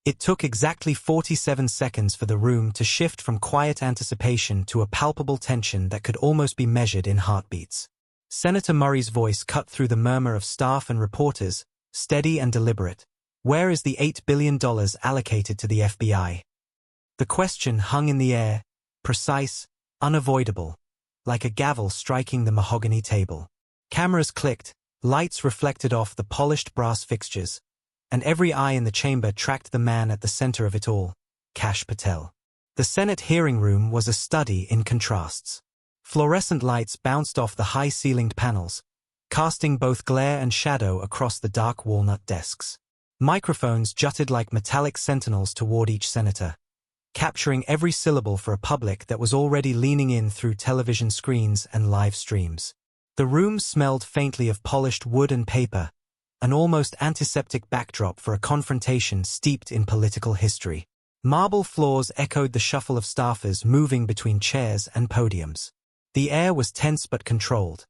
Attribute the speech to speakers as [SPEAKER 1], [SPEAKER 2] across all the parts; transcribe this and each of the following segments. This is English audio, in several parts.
[SPEAKER 1] It took exactly 47 seconds for the room to shift from quiet anticipation to a palpable tension that could almost be measured in heartbeats. Senator Murray's voice cut through the murmur of staff and reporters, steady and deliberate. Where is the $8 billion allocated to the FBI? The question hung in the air, precise, unavoidable, like a gavel striking the mahogany table. Cameras clicked, lights reflected off the polished brass fixtures, and every eye in the chamber tracked the man at the center of it all, Kash Patel. The Senate hearing room was a study in contrasts. Fluorescent lights bounced off the high-ceilinged panels, casting both glare and shadow across the dark walnut desks. Microphones jutted like metallic sentinels toward each senator, capturing every syllable for a public that was already leaning in through television screens and live streams. The room smelled faintly of polished wood and paper, an almost antiseptic backdrop for a confrontation steeped in political history. Marble floors echoed the shuffle of staffers moving between chairs and podiums. The air was tense but controlled.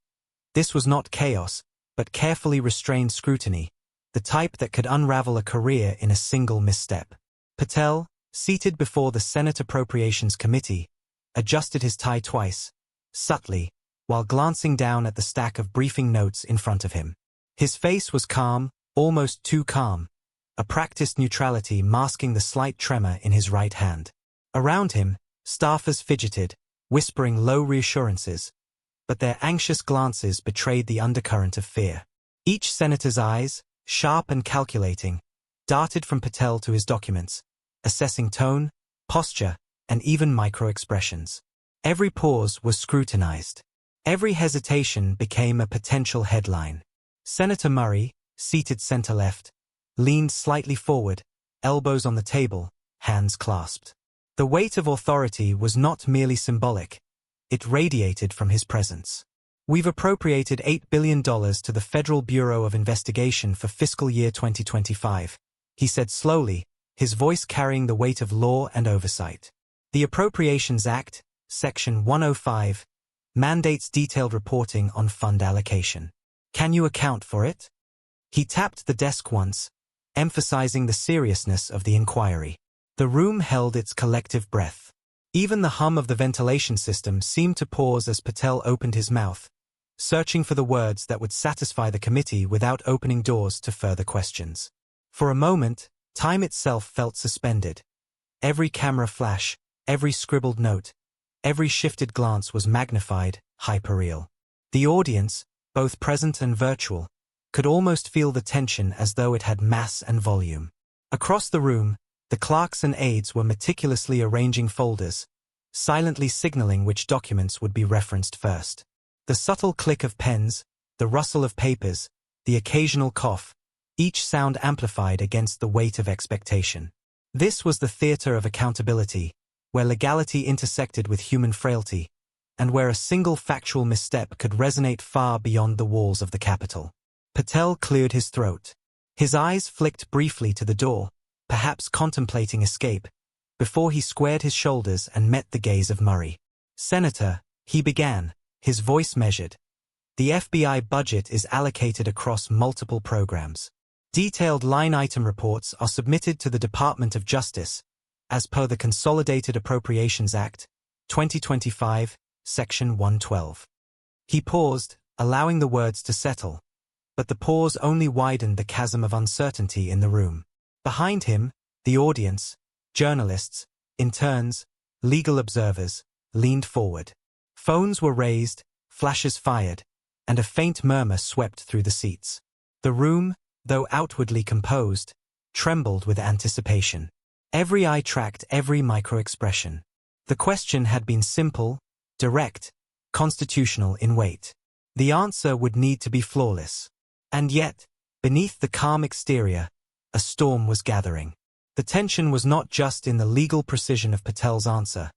[SPEAKER 1] This was not chaos, but carefully restrained scrutiny, the type that could unravel a career in a single misstep. Patel, seated before the Senate Appropriations Committee, adjusted his tie twice, subtly, while glancing down at the stack of briefing notes in front of him. His face was calm, almost too calm, a practiced neutrality masking the slight tremor in his right hand. Around him, staffers fidgeted, whispering low reassurances, but their anxious glances betrayed the undercurrent of fear. Each senator's eyes, sharp and calculating, darted from Patel to his documents, assessing tone, posture, and even micro-expressions. Every pause was scrutinized. Every hesitation became a potential headline. Senator Murray, seated center-left, leaned slightly forward, elbows on the table, hands clasped. The weight of authority was not merely symbolic. It radiated from his presence. We've appropriated $8 billion to the Federal Bureau of Investigation for fiscal year 2025, he said slowly, his voice carrying the weight of law and oversight. The Appropriations Act, Section 105, mandates detailed reporting on fund allocation. Can you account for it? He tapped the desk once, emphasizing the seriousness of the inquiry. The room held its collective breath. Even the hum of the ventilation system seemed to pause as Patel opened his mouth, searching for the words that would satisfy the committee without opening doors to further questions. For a moment, time itself felt suspended. Every camera flash, every scribbled note, every shifted glance was magnified, hyperreal. The audience, both present and virtual, could almost feel the tension as though it had mass and volume. Across the room, the clerks and aides were meticulously arranging folders, silently signaling which documents would be referenced first. The subtle click of pens, the rustle of papers, the occasional cough, each sound amplified against the weight of expectation. This was the theater of accountability, where legality intersected with human frailty, and where a single factual misstep could resonate far beyond the walls of the Capitol. Patel cleared his throat. His eyes flicked briefly to the door, perhaps contemplating escape, before he squared his shoulders and met the gaze of Murray. "Senator," he began, his voice measured. "The FBI budget is allocated across multiple programs. Detailed line-item reports are submitted to the Department of Justice, as per the Consolidated Appropriations Act, 2025, Section 112. He paused, allowing the words to settle, but the pause only widened the chasm of uncertainty in the room. Behind him, the audience, journalists, interns, legal observers, leaned forward. Phones were raised, flashes fired, and a faint murmur swept through the seats. The room, though outwardly composed, trembled with anticipation. Every eye tracked every micro-expression. The question had been simple, direct, constitutional in weight. The answer would need to be flawless. And yet, beneath the calm exterior, a storm was gathering. The tension was not just in the legal precision of Patel's answer,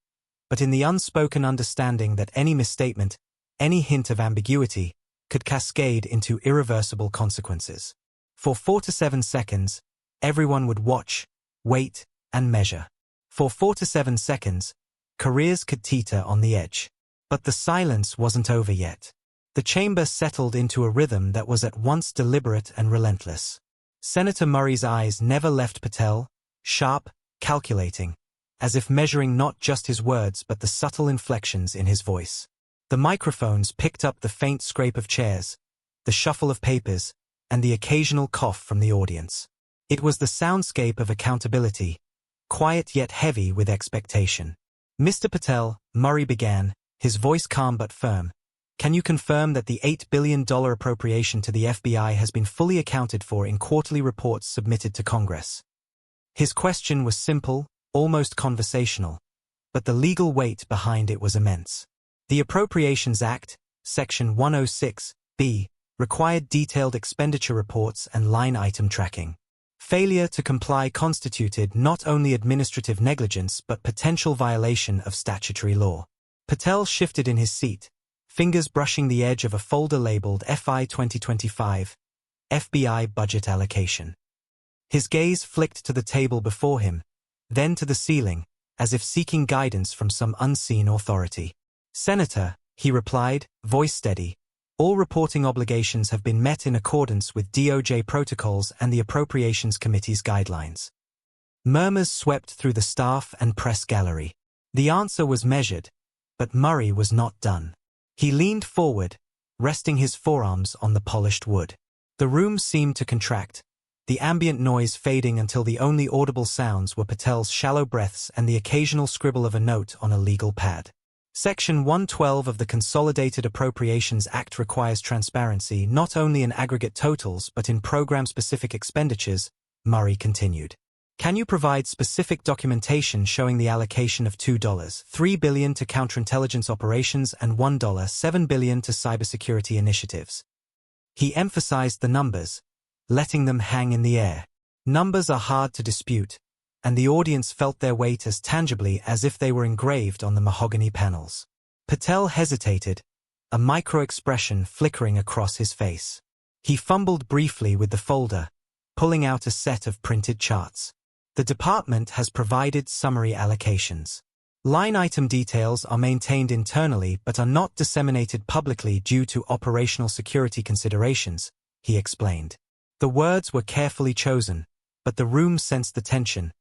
[SPEAKER 1] but in the unspoken understanding that any misstatement, any hint of ambiguity, could cascade into irreversible consequences. For 4 to 7 seconds, everyone would watch, wait, and measure. For 4 to 7 seconds, careers could teeter on the edge. But the silence wasn't over yet. The chamber settled into a rhythm that was at once deliberate and relentless. Senator Murray's eyes never left Patel, sharp, calculating, as if measuring not just his words but the subtle inflections in his voice. The microphones picked up the faint scrape of chairs, the shuffle of papers, and the occasional cough from the audience. It was the soundscape of accountability, quiet yet heavy with expectation. "Mr. Patel," Murray began, his voice calm but firm, "can you confirm that the $8 billion appropriation to the FBI has been fully accounted for in quarterly reports submitted to Congress?" His question was simple, almost conversational, but the legal weight behind it was immense. The Appropriations Act, Section 106(b), required detailed expenditure reports and line item tracking. Failure to comply constituted not only administrative negligence but potential violation of statutory law. Patel shifted in his seat, fingers brushing the edge of a folder labeled FI 2025, FBI Budget Allocation. His gaze flicked to the table before him, then to the ceiling, as if seeking guidance from some unseen authority. "Senator," he replied, voice steady, "all reporting obligations have been met in accordance with DOJ protocols and the Appropriations Committee's guidelines." Murmurs swept through the staff and press gallery. The answer was measured, but Murray was not done. He leaned forward, resting his forearms on the polished wood. The room seemed to contract, the ambient noise fading until the only audible sounds were Patel's shallow breaths and the occasional scribble of a note on a legal pad. Section 112 of the Consolidated Appropriations Act requires transparency not only in aggregate totals but in program-specific expenditures, Murray continued. "Can you provide specific documentation showing the allocation of $2.3 billion to counterintelligence operations and $1.7 billion to cybersecurity initiatives?" He emphasized the numbers, letting them hang in the air. Numbers are hard to dispute, and the audience felt their weight as tangibly as if they were engraved on the mahogany panels. Patel hesitated, a micro-expression flickering across his face. He fumbled briefly with the folder, pulling out a set of printed charts. "The department has provided summary allocations. Line item details are maintained internally but are not disseminated publicly due to operational security considerations," he explained. The words were carefully chosen, but the room sensed the tension,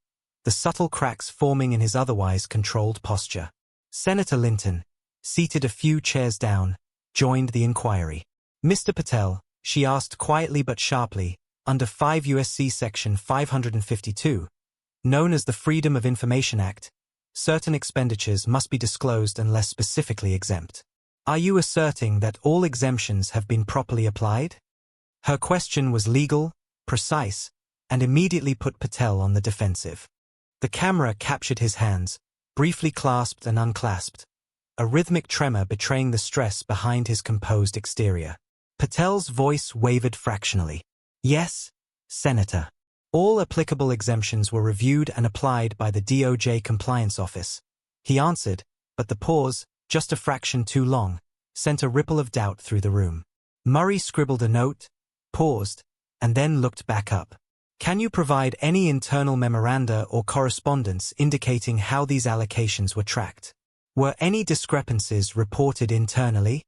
[SPEAKER 1] the subtle cracks forming in his otherwise controlled posture. Senator Linton, seated a few chairs down, joined the inquiry. "Mr. Patel," she asked quietly but sharply, "under 5 U.S.C. Section 552, known as the Freedom of Information Act, certain expenditures must be disclosed unless specifically exempt. Are you asserting that all exemptions have been properly applied?" Her question was legal, precise, and immediately put Patel on the defensive. The camera captured his hands, briefly clasped and unclasped, a rhythmic tremor betraying the stress behind his composed exterior. Patel's voice wavered fractionally. "Yes, Senator. All applicable exemptions were reviewed and applied by the DOJ Compliance Office," he answered, but the pause, just a fraction too long, sent a ripple of doubt through the room. Murray scribbled a note, paused, and then looked back up. "Can you provide any internal memoranda or correspondence indicating how these allocations were tracked? Were any discrepancies reported internally?"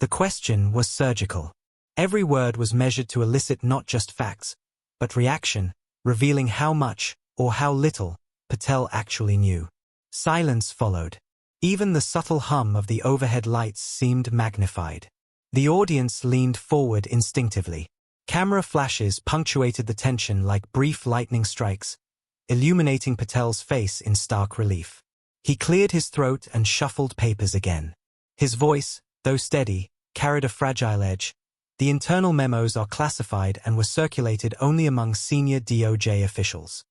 [SPEAKER 1] The question was surgical. Every word was measured to elicit not just facts, but reaction, revealing how much, or how little, Patel actually knew. Silence followed. Even the subtle hum of the overhead lights seemed magnified. The audience leaned forward instinctively. Camera flashes punctuated the tension like brief lightning strikes, illuminating Patel's face in stark relief. He cleared his throat and shuffled papers again. His voice, though steady, carried a fragile edge. "The internal memos are classified and were circulated only among senior DOJ officials."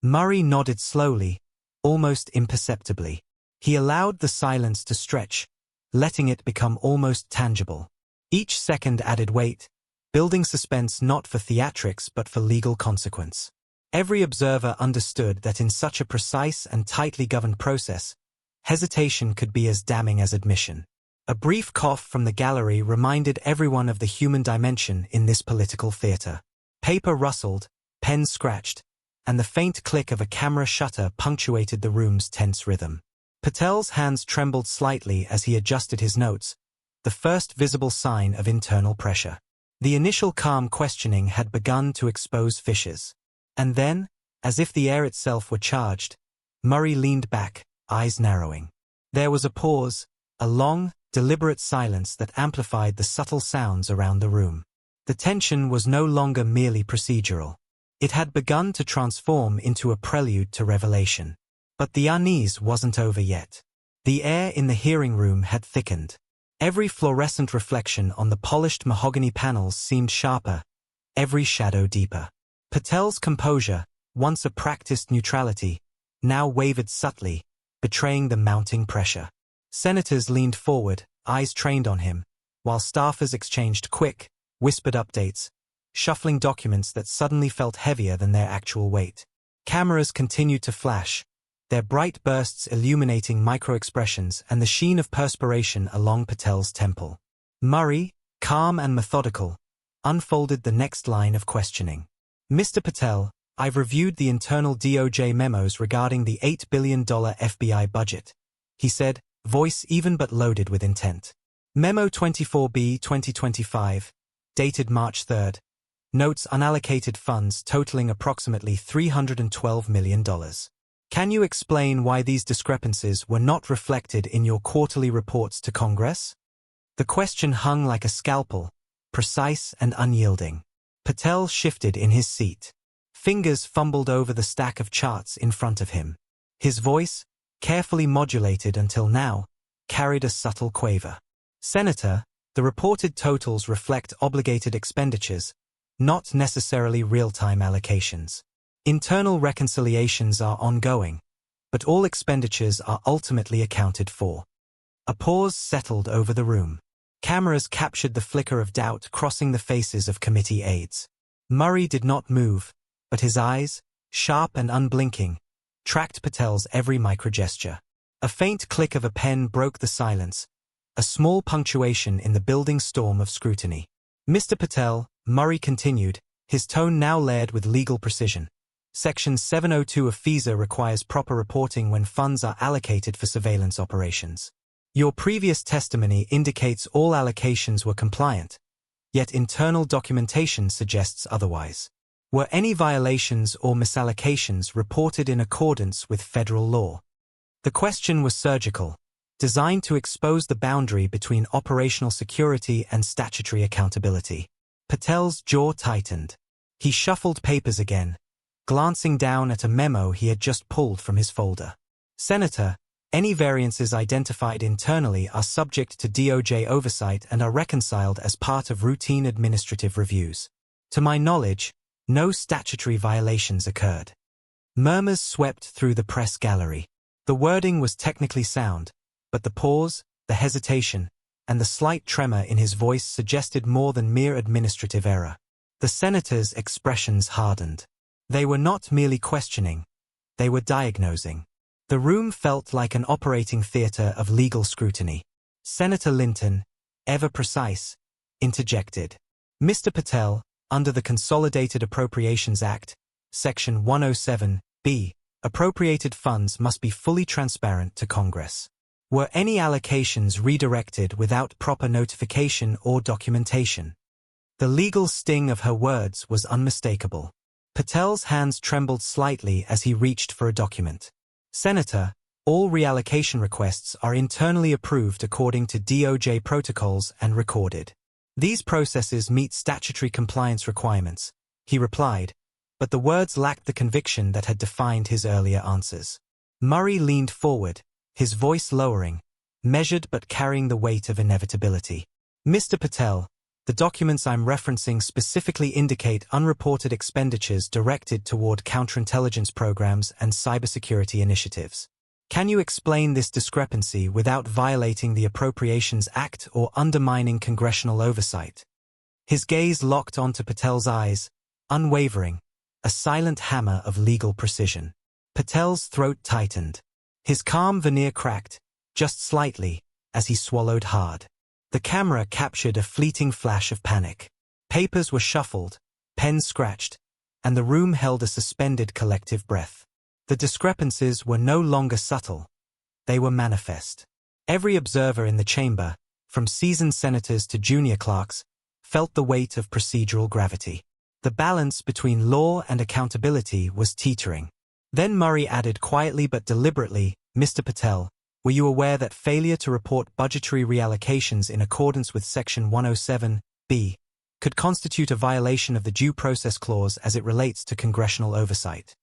[SPEAKER 1] Murray nodded slowly, almost imperceptibly. He allowed the silence to stretch, letting it become almost tangible. Each second added weight, building suspense not for theatrics but for legal consequence. Every observer understood that in such a precise and tightly governed process, hesitation could be as damning as admission. A brief cough from the gallery reminded everyone of the human dimension in this political theater. Paper rustled, pens scratched, and the faint click of a camera shutter punctuated the room's tense rhythm. Patel's hands trembled slightly as he adjusted his notes, the first visible sign of internal pressure. The initial calm questioning had begun to expose fissures. And then, As if the air itself were charged, Murray leaned back, eyes narrowing. There was a pause, a long, deliberate silence that amplified the subtle sounds around the room. The tension was no longer merely procedural. It had begun to transform into a prelude to revelation. But the unease wasn't over yet. The air in the hearing room had thickened. Every fluorescent reflection on the polished mahogany panels seemed sharper, every shadow deeper. Patel's composure, once a practiced neutrality, now wavered subtly, betraying the mounting pressure. Senators leaned forward, eyes trained on him, while staffers exchanged quick, whispered updates, shuffling documents that suddenly felt heavier than their actual weight. Cameras continued to flash, their bright bursts illuminating micro-expressions and the sheen of perspiration along Patel's temple. Murray, calm and methodical, unfolded the next line of questioning. Mr. Patel, I've reviewed the internal DOJ memos regarding the $8 billion FBI budget, he said, voice even but loaded with intent. Memo 24B 2025, dated March 3, notes unallocated funds totaling approximately $312 million. Can you explain why these discrepancies were not reflected in your quarterly reports to Congress? The question hung like a scalpel, precise and unyielding. Patel shifted in his seat. Fingers fumbled over the stack of charts in front of him. His voice, carefully modulated until now, carried a subtle quaver. Senator, the reported totals reflect obligated expenditures, not necessarily real-time allocations. Internal reconciliations are ongoing, but all expenditures are ultimately accounted for. A pause settled over the room. Cameras captured the flicker of doubt crossing the faces of committee aides. Murray did not move, but his eyes, sharp and unblinking, tracked Patel's every microgesture. A faint click of a pen broke the silence, a small punctuation in the building storm of scrutiny. Mr. Patel, Murray continued, his tone now layered with legal precision. Section 702 of FISA requires proper reporting when funds are allocated for surveillance operations. Your previous testimony indicates all allocations were compliant, yet internal documentation suggests otherwise. Were any violations or misallocations reported in accordance with federal law? The question was surgical, designed to expose the boundary between operational security and statutory accountability. Patel's jaw tightened. He shuffled papers again, glancing down at a memo he had just pulled from his folder. Senator, any variances identified internally are subject to DOJ oversight and are reconciled as part of routine administrative reviews. To my knowledge, no statutory violations occurred. Murmurs swept through the press gallery. The wording was technically sound, but the pause, the hesitation, and the slight tremor in his voice suggested more than mere administrative error. The senator's expressions hardened. They were not merely questioning, they were diagnosing. The room felt like an operating theater of legal scrutiny. Senator Linton, ever precise, interjected. Mr. Patel, under the Consolidated Appropriations Act, Section 107(b), appropriated funds must be fully transparent to Congress. Were any allocations redirected without proper notification or documentation? The legal sting of her words was unmistakable. Patel's hands trembled slightly as he reached for a document. Senator, all reallocation requests are internally approved according to DOJ protocols and recorded. These processes meet statutory compliance requirements, he replied, but the words lacked the conviction that had defined his earlier answers. Murray leaned forward, his voice lowering, measured but carrying the weight of inevitability. Mr. Patel, the documents I'm referencing specifically indicate unreported expenditures directed toward counterintelligence programs and cybersecurity initiatives. Can you explain this discrepancy without violating the Appropriations Act or undermining congressional oversight? His gaze locked onto Patel's eyes, unwavering, a silent hammer of legal precision. Patel's throat tightened. His calm veneer cracked, just slightly, as he swallowed hard. The camera captured a fleeting flash of panic. Papers were shuffled, pens scratched, and the room held a suspended collective breath. The discrepancies were no longer subtle. They were manifest. Every observer in the chamber, from seasoned senators to junior clerks, felt the weight of procedural gravity. The balance between law and accountability was teetering. Then Murray added quietly but deliberately, "Mr. Patel, were you aware that failure to report budgetary reallocations in accordance with Section 107(b) could constitute a violation of the Due Process Clause as it relates to congressional oversight?"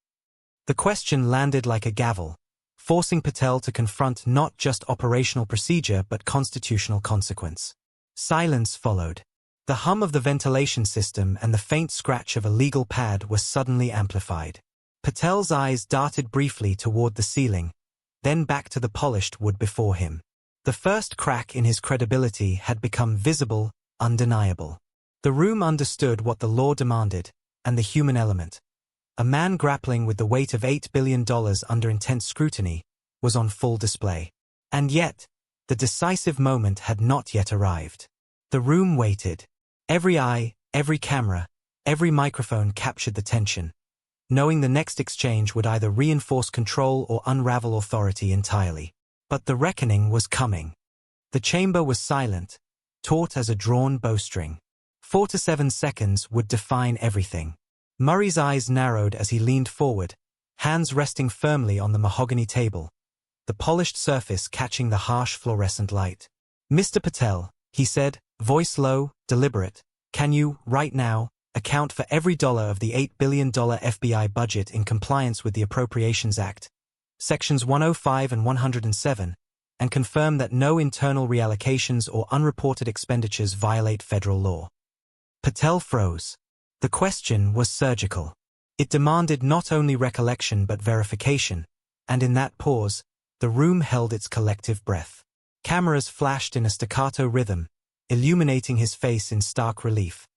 [SPEAKER 1] The question landed like a gavel, forcing Patel to confront not just operational procedure but constitutional consequence. Silence followed. The hum of the ventilation system and the faint scratch of a legal pad were suddenly amplified. Patel's eyes darted briefly toward the ceiling, then back to the polished wood before him. The first crack in his credibility had become visible, undeniable. The room understood what the law demanded, and the human element. A man grappling with the weight of $8 billion under intense scrutiny was on full display. And yet, the decisive moment had not yet arrived. The room waited. Every eye, every camera, every microphone captured the tension, knowing the next exchange would either reinforce control or unravel authority entirely. But the reckoning was coming. The chamber was silent, taut as a drawn bowstring. 4 to 7 seconds would define everything. Murray's eyes narrowed as he leaned forward, hands resting firmly on the mahogany table, the polished surface catching the harsh fluorescent light. "Mr. Patel," he said, voice low, deliberate, "can you, right now, account for every dollar of the $8 billion FBI budget in compliance with the Appropriations Act, Sections 105 and 107, and confirm that no internal reallocations or unreported expenditures violate federal law?" Patel froze. The question was surgical. It demanded not only recollection but verification, and in that pause, the room held its collective breath. Cameras flashed in a staccato rhythm, illuminating his face in stark relief.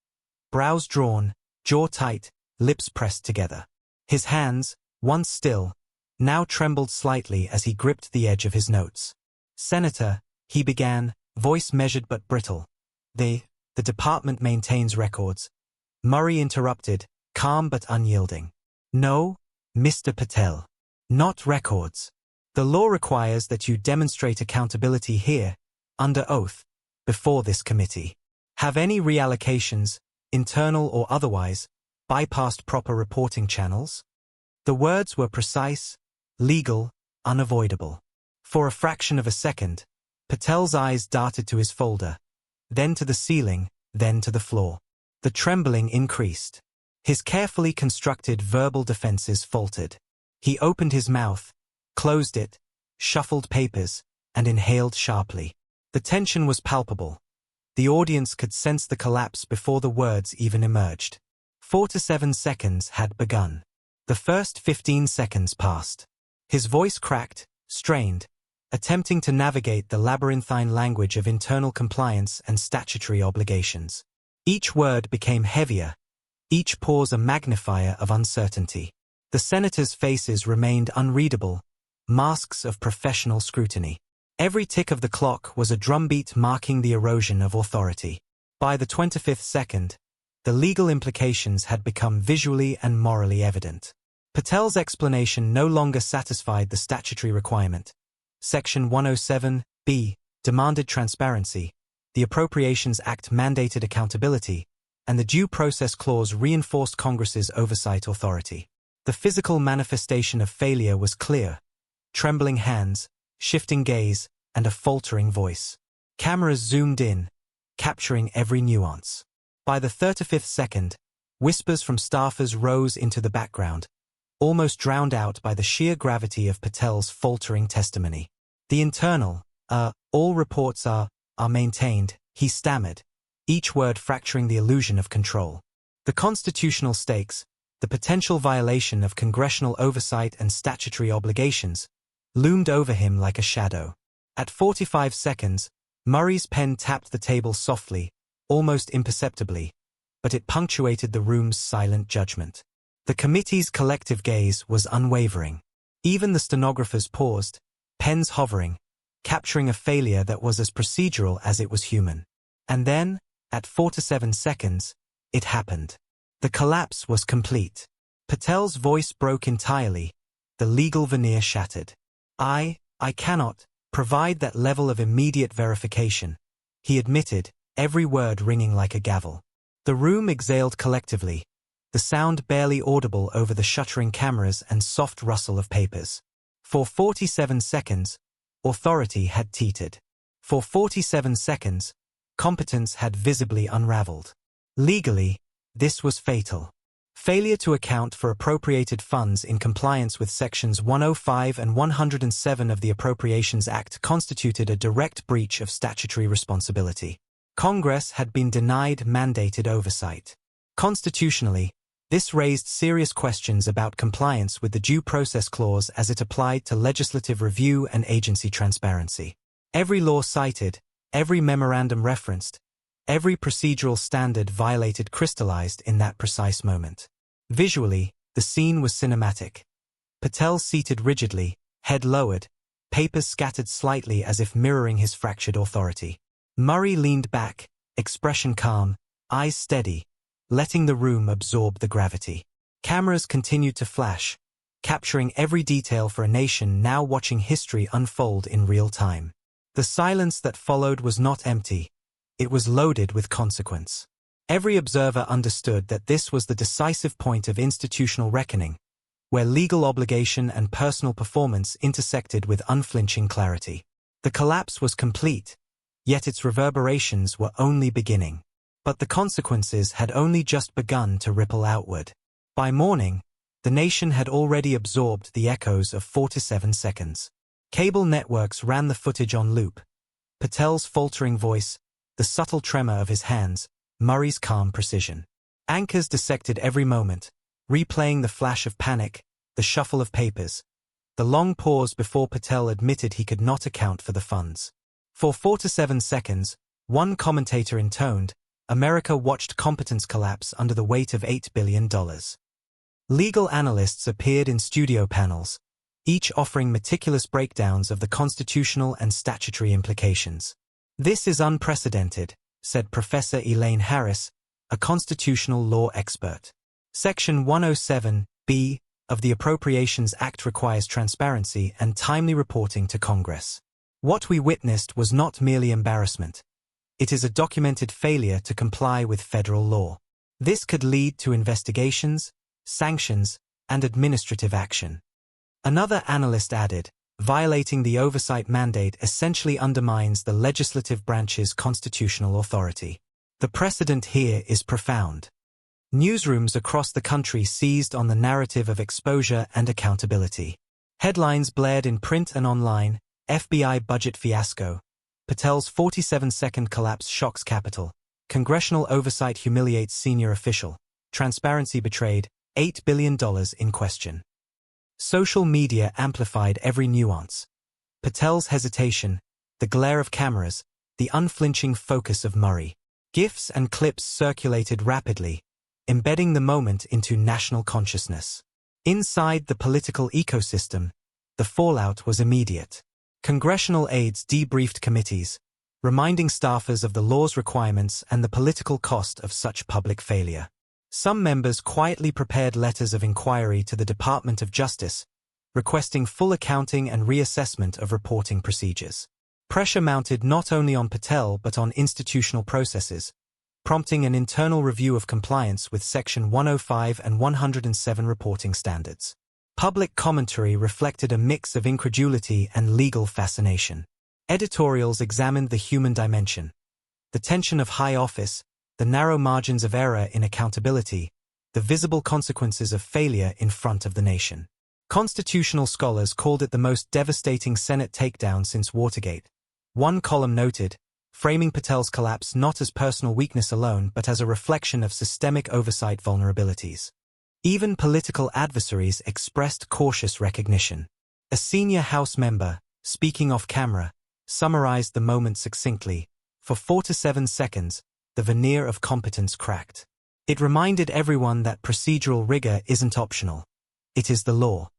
[SPEAKER 1] Brows drawn, jaw tight, lips pressed together. His hands, once still, now trembled slightly as he gripped the edge of his notes. "Senator," he began, voice measured but brittle. The department maintains records." Murray interrupted, calm but unyielding. "No, Mr. Patel. Not records. The law requires that you demonstrate accountability here, under oath, before this committee. Have any reallocations, internal or otherwise, bypassed proper reporting channels?" The words were precise, legal, unavoidable. For a fraction of a second, Patel's eyes darted to his folder, then to the ceiling, then to the floor. The trembling increased. His carefully constructed verbal defenses faltered. He opened his mouth, closed it, shuffled papers, and inhaled sharply. The tension was palpable. The audience could sense the collapse before the words even emerged. 4 to 7 seconds had begun. The first 15 seconds passed. His voice cracked, strained, attempting to navigate the labyrinthine language of internal compliance and statutory obligations. Each word became heavier, each pause a magnifier of uncertainty. The senators' faces remained unreadable, masks of professional scrutiny. Every tick of the clock was a drumbeat marking the erosion of authority. By the 25th second, the legal implications had become visually and morally evident. Patel's explanation no longer satisfied the statutory requirement. Section 107(b) demanded transparency, the Appropriations Act mandated accountability, and the Due Process Clause reinforced Congress's oversight authority. The physical manifestation of failure was clear: trembling hands, shifting gaze, and a faltering voice. Cameras zoomed in, capturing every nuance. By the 35th second, whispers from staffers rose into the background, almost drowned out by the sheer gravity of Patel's faltering testimony. "The internal, all reports are maintained," he stammered, each word fracturing the illusion of control. The constitutional stakes, the potential violation of congressional oversight and statutory obligations, loomed over him like a shadow. At 45 seconds, Murray's pen tapped the table softly, almost imperceptibly, but it punctuated the room's silent judgment. The committee's collective gaze was unwavering. Even the stenographers paused, pens hovering, capturing a failure that was as procedural as it was human. And then, at 4 to 7 seconds, it happened. The collapse was complete. Patel's voice broke entirely, the legal veneer shattered. I cannot provide that level of immediate verification," he admitted, every word ringing like a gavel. The room exhaled collectively, the sound barely audible over the shuttering cameras and soft rustle of papers. For 47 seconds, authority had teetered. For 47 seconds, competence had visibly unraveled. Legally, this was fatal. Failure to account for appropriated funds in compliance with Sections 105 and 107 of the Appropriations Act constituted a direct breach of statutory responsibility. Congress had been denied mandated oversight. Constitutionally, this raised serious questions about compliance with the Due Process Clause as it applied to legislative review and agency transparency. Every law cited, every memorandum referenced, every procedural standard violated crystallized in that precise moment. Visually, the scene was cinematic. Patel seated rigidly, head lowered, papers scattered slightly as if mirroring his fractured authority. Murray leaned back, expression calm, eyes steady, letting the room absorb the gravity. Cameras continued to flash, capturing every detail for a nation now watching history unfold in real time. The silence that followed was not empty. It was loaded with consequence. Every observer understood that this was the decisive point of institutional reckoning, where legal obligation and personal performance intersected with unflinching clarity. The collapse was complete, yet its reverberations were only beginning. But the consequences had only just begun to ripple outward. By morning, the nation had already absorbed the echoes of 47 seconds. Cable networks ran the footage on loop. Patel's faltering voice, the subtle tremor of his hands, Murray's calm precision. Anchors dissected every moment, replaying the flash of panic, the shuffle of papers, the long pause before Patel admitted he could not account for the funds. For 47 seconds, one commentator intoned, America watched competence collapse under the weight of $8 billion. Legal analysts appeared in studio panels, each offering meticulous breakdowns of the constitutional and statutory implications. This is unprecedented, said Professor Elaine Harris, a constitutional law expert. Section 107(b) of the Appropriations Act requires transparency and timely reporting to Congress. What we witnessed was not merely embarrassment. It is a documented failure to comply with federal law. This could lead to investigations, sanctions, and administrative action. Another analyst added, violating the oversight mandate essentially undermines the legislative branch's constitutional authority. The precedent here is profound. Newsrooms across the country seized on the narrative of exposure and accountability. Headlines blared in print and online, FBI budget fiasco, Patel's 47-second collapse shocks Capitol, Congressional oversight humiliates senior official, transparency betrayed, $8 billion in question. Social media amplified every nuance. Patel's hesitation, the glare of cameras, the unflinching focus of Murray. GIFs and clips circulated rapidly, embedding the moment into national consciousness. Inside the political ecosystem, the fallout was immediate. Congressional aides debriefed committees, reminding staffers of the law's requirements and the political cost of such public failure. Some members quietly prepared letters of inquiry to the Department of Justice, requesting full accounting and reassessment of reporting procedures. Pressure mounted not only on Patel but on institutional processes, prompting an internal review of compliance with Section 105 and 107 reporting standards. Public commentary reflected a mix of incredulity and legal fascination. Editorials examined the human dimension, the tension of high office, the narrow margins of error in accountability, the visible consequences of failure in front of the nation. Constitutional scholars called it the most devastating Senate takedown since Watergate. One column noted, framing Patel's collapse not as personal weakness alone but as a reflection of systemic oversight vulnerabilities. Even political adversaries expressed cautious recognition. A senior House member, speaking off camera, summarized the moment succinctly. For 47 seconds, the veneer of competence cracked. It reminded everyone that procedural rigor isn't optional. It is the law.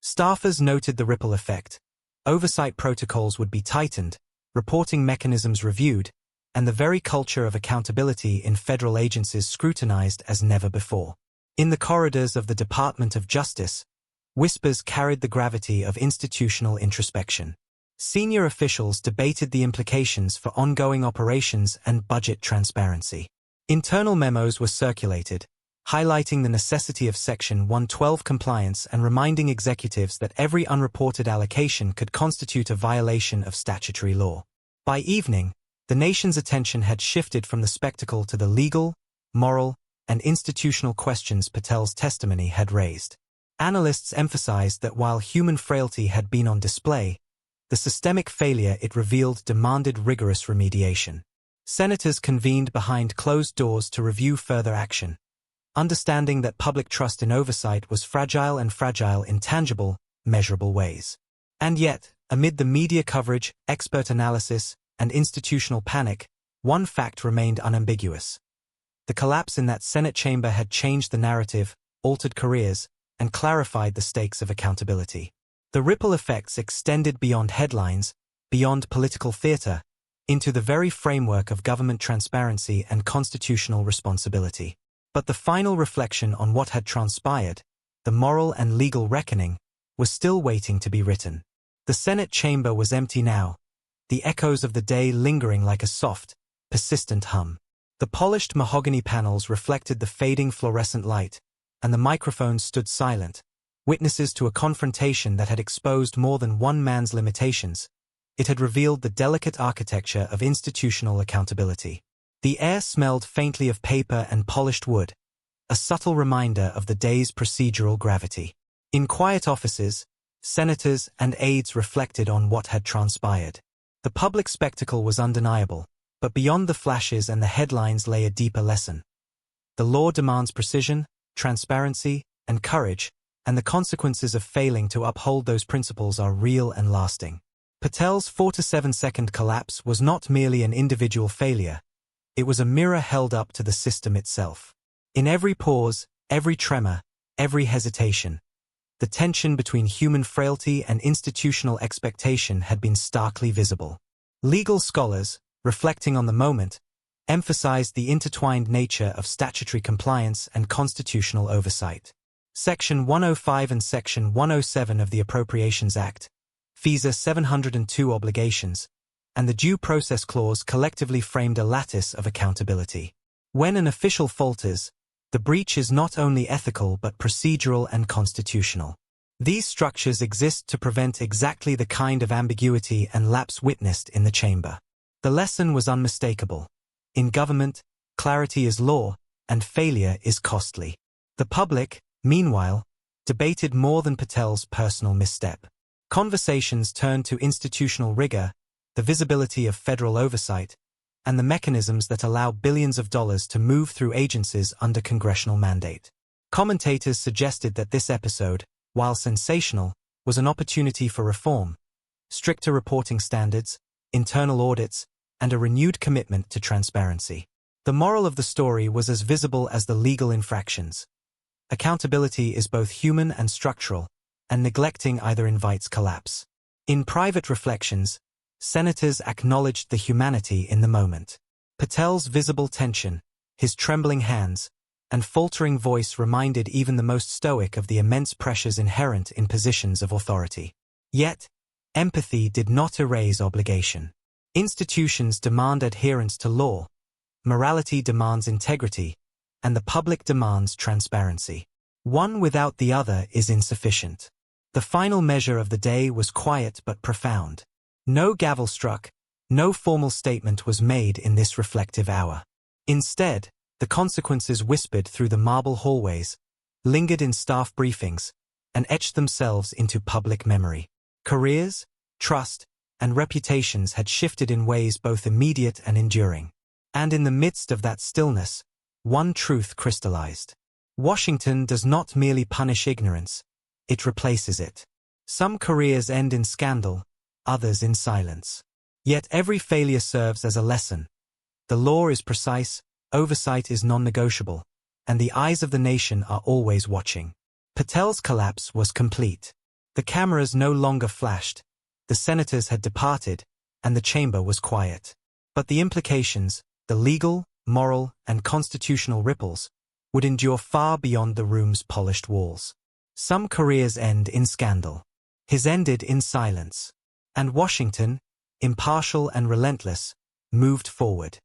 [SPEAKER 1] Staffers noted the ripple effect. Oversight protocols would be tightened, reporting mechanisms reviewed, and the very culture of accountability in federal agencies scrutinized as never before. In the corridors of the Department of Justice, whispers carried the gravity of institutional introspection. Senior officials debated the implications for ongoing operations and budget transparency. Internal memos were circulated, highlighting the necessity of Section 112 compliance and reminding executives that every unreported allocation could constitute a violation of statutory law. By evening, the nation's attention had shifted from the spectacle to the legal, moral, and institutional questions Patel's testimony had raised. Analysts emphasized that while human frailty had been on display, the systemic failure it revealed demanded rigorous remediation. Senators convened behind closed doors to review further action, understanding that public trust in oversight was fragile in tangible, measurable ways. And yet, amid the media coverage, expert analysis, and institutional panic, one fact remained unambiguous. The collapse in that Senate chamber had changed the narrative, altered careers, and clarified the stakes of accountability. The ripple effects extended beyond headlines, beyond political theater, into the very framework of government transparency and constitutional responsibility. But the final reflection on what had transpired, the moral and legal reckoning, was still waiting to be written. The Senate chamber was empty now, the echoes of the day lingering like a soft, persistent hum. The polished mahogany panels reflected the fading fluorescent light, and the microphones stood silent, witnesses to a confrontation that had exposed more than one man's limitations. It had revealed the delicate architecture of institutional accountability. The air smelled faintly of paper and polished wood, a subtle reminder of the day's procedural gravity. In quiet offices, senators and aides reflected on what had transpired. The public spectacle was undeniable, but beyond the flashes and the headlines lay a deeper lesson. The law demands precision, transparency, and courage, and the consequences of failing to uphold those principles are real and lasting. Patel's 4 to 7 second collapse was not merely an individual failure, it was a mirror held up to the system itself. In every pause, every tremor, every hesitation, the tension between human frailty and institutional expectation had been starkly visible. Legal scholars, reflecting on the moment, emphasized the intertwined nature of statutory compliance and constitutional oversight. Section 105 and Section 107 of the Appropriations Act, FISA 702 obligations, and the Due Process Clause collectively framed a lattice of accountability. When an official falters, the breach is not only ethical but procedural and constitutional. These structures exist to prevent exactly the kind of ambiguity and lapse witnessed in the chamber. The lesson was unmistakable. In government, clarity is law, and failure is costly. The public, meanwhile, debated more than Patel's personal misstep. Conversations turned to institutional rigor, the visibility of federal oversight, and the mechanisms that allow billions of dollars to move through agencies under congressional mandate. Commentators suggested that this episode, while sensational, was an opportunity for reform, stricter reporting standards, internal audits, and a renewed commitment to transparency. The moral of the story was as visible as the legal infractions. Accountability is both human and structural, and neglecting either invites collapse. In private reflections, senators acknowledged the humanity in the moment. Patel's visible tension, his trembling hands, and faltering voice reminded even the most stoic of the immense pressures inherent in positions of authority. Yet, empathy did not erase obligation. Institutions demand adherence to law, morality demands integrity, and the public demands transparency. One without the other is insufficient. The final measure of the day was quiet but profound. No gavel struck, no formal statement was made in this reflective hour. Instead, the consequences whispered through the marble hallways, lingered in staff briefings, and etched themselves into public memory. Careers, trust, and reputations had shifted in ways both immediate and enduring. And in the midst of that stillness, one truth crystallized. Washington does not merely punish ignorance, it replaces it. Some careers end in scandal, others in silence. Yet every failure serves as a lesson. The law is precise, oversight is non-negotiable, and the eyes of the nation are always watching. Patel's collapse was complete. The cameras no longer flashed, the senators had departed, and the chamber was quiet. But the implications, the legal, moral, and constitutional ripples, would endure far beyond the room's polished walls. Some careers end in scandal. His ended in silence. And Washington, impartial and relentless, moved forward.